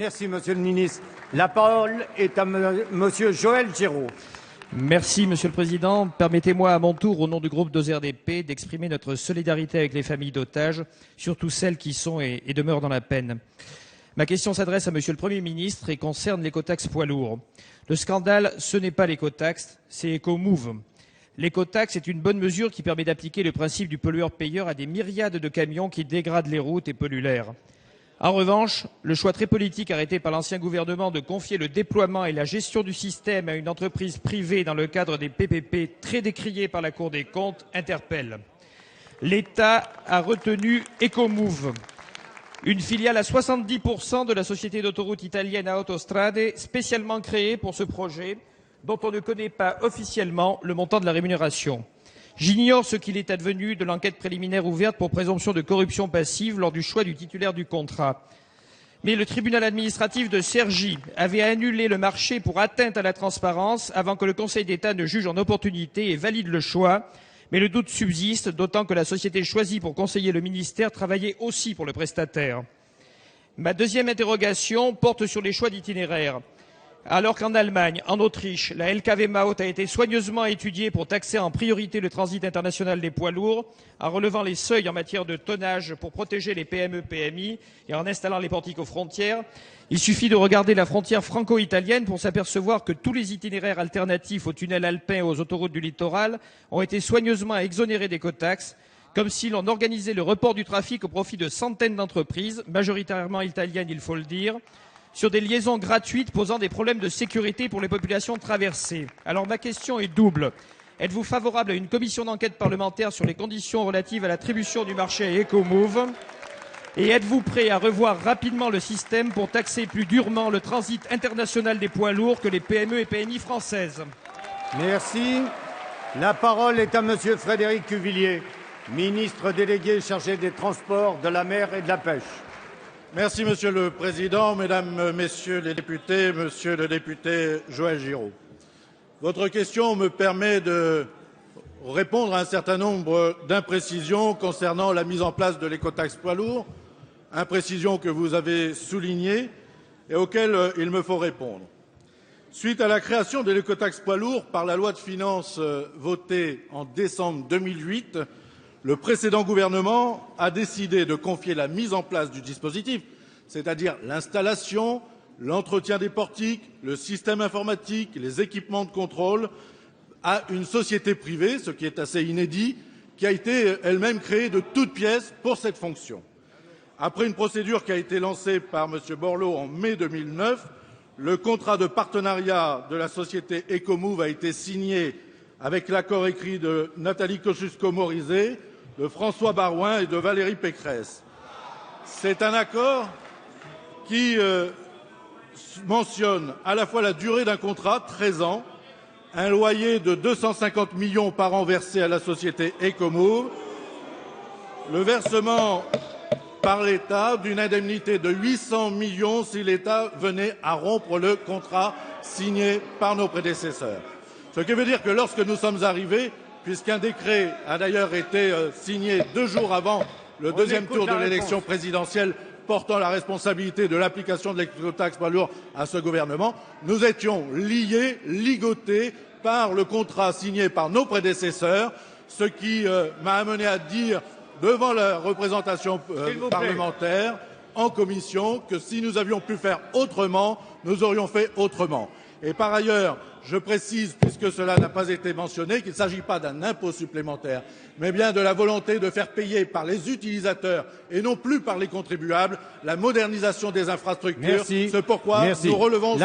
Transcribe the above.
Merci, Monsieur le Ministre. La parole est à Monsieur Joël Giraud. Merci, Monsieur le Président. Permettez-moi à mon tour, au nom du groupe d'OZRDP, d'exprimer notre solidarité avec les familles d'otages, surtout celles qui sont et demeurent dans la peine. Ma question s'adresse à Monsieur le Premier ministre et concerne l'écotaxe poids lourds. Le scandale, ce n'est pas l'écotaxe, c'est EcoMove. L'écotaxe est une bonne mesure qui permet d'appliquer le principe du pollueur-payeur à des myriades de camions qui dégradent les routes et polluent l'air. En revanche, le choix très politique arrêté par l'ancien gouvernement de confier le déploiement et la gestion du système à une entreprise privée dans le cadre des PPP très décriés par la Cour des comptes interpelle. L'État a retenu EcoMove, une filiale à 70% de la société d'autoroute italienne Autostrade, spécialement créée pour ce projet, dont on ne connaît pas officiellement le montant de la rémunération. J'ignore ce qu'il est advenu de l'enquête préliminaire ouverte pour présomption de corruption passive lors du choix du titulaire du contrat. Mais le tribunal administratif de Cergy avait annulé le marché pour atteinte à la transparence avant que le Conseil d'État ne juge en opportunité et valide le choix. Mais le doute subsiste, d'autant que la société choisie pour conseiller le ministère travaillait aussi pour le prestataire. Ma deuxième interrogation porte sur les choix d'itinéraire. Alors qu'en Allemagne, en Autriche, la LKW Maut a été soigneusement étudiée pour taxer en priorité le transit international des poids lourds, en relevant les seuils en matière de tonnage pour protéger les PME-PMI et en installant les portiques aux frontières, il suffit de regarder la frontière franco-italienne pour s'apercevoir que tous les itinéraires alternatifs aux tunnels alpins et aux autoroutes du littoral ont été soigneusement exonérés d'écotaxes, comme si l'on organisait le report du trafic au profit de centaines d'entreprises, majoritairement italiennes, il faut le dire, sur des liaisons gratuites posant des problèmes de sécurité pour les populations traversées. Alors ma question est double. Êtes-vous favorable à une commission d'enquête parlementaire sur les conditions relatives à l'attribution du marché à EcoMove? Et êtes-vous prêt à revoir rapidement le système pour taxer plus durement le transit international des poids lourds que les PME et PMI françaises? Merci. La parole est à Monsieur Frédéric Cuvillier, ministre délégué chargé des Transports, de la mer et de la pêche. Merci, Monsieur le Président, Mesdames, Messieurs les députés, Monsieur le député Joël Giraud. Votre question me permet de répondre à un certain nombre d'imprécisions concernant la mise en place de l'écotaxe poids lourds, imprécisions que vous avez soulignées et auxquelles il me faut répondre. Suite à la création de l'écotaxe poids lourds par la loi de finances votée en décembre 2008, le précédent gouvernement a décidé de confier la mise en place du dispositif, c'est-à-dire l'installation, l'entretien des portiques, le système informatique, les équipements de contrôle, à une société privée, ce qui est assez inédit, qui a été elle-même créée de toutes pièces pour cette fonction. Après une procédure qui a été lancée par M. Borloo en mai 2009, le contrat de partenariat de la société EcoMove a été signé avec l'accord écrit de Nathalie Kosciusko-Morizet, de François Baroin et de Valérie Pécresse. C'est un accord qui mentionne à la fois la durée d'un contrat, 13 ans, un loyer de 250 millions par an versé à la société EcoMove, le versement par l'État d'une indemnité de 800 millions si l'État venait à rompre le contrat signé par nos prédécesseurs. Ce qui veut dire que lorsque nous sommes arrivés, puisqu'un décret a d'ailleurs été signé 2 jours avant le deuxième tour de l'élection présidentielle portant la responsabilité de l'application de l'écotaxe poids lourds à ce gouvernement, nous étions liés, ligotés par le contrat signé par nos prédécesseurs, ce qui m'a amené à dire devant la représentation parlementaire en commission que si nous avions pu faire autrement, nous aurions fait autrement. Et par ailleurs, je précise, puisque cela n'a pas été mentionné, qu'il ne s'agit pas d'un impôt supplémentaire, mais bien de la volonté de faire payer par les utilisateurs et non plus par les contribuables la modernisation des infrastructures. Merci. C'est pourquoi nous relevons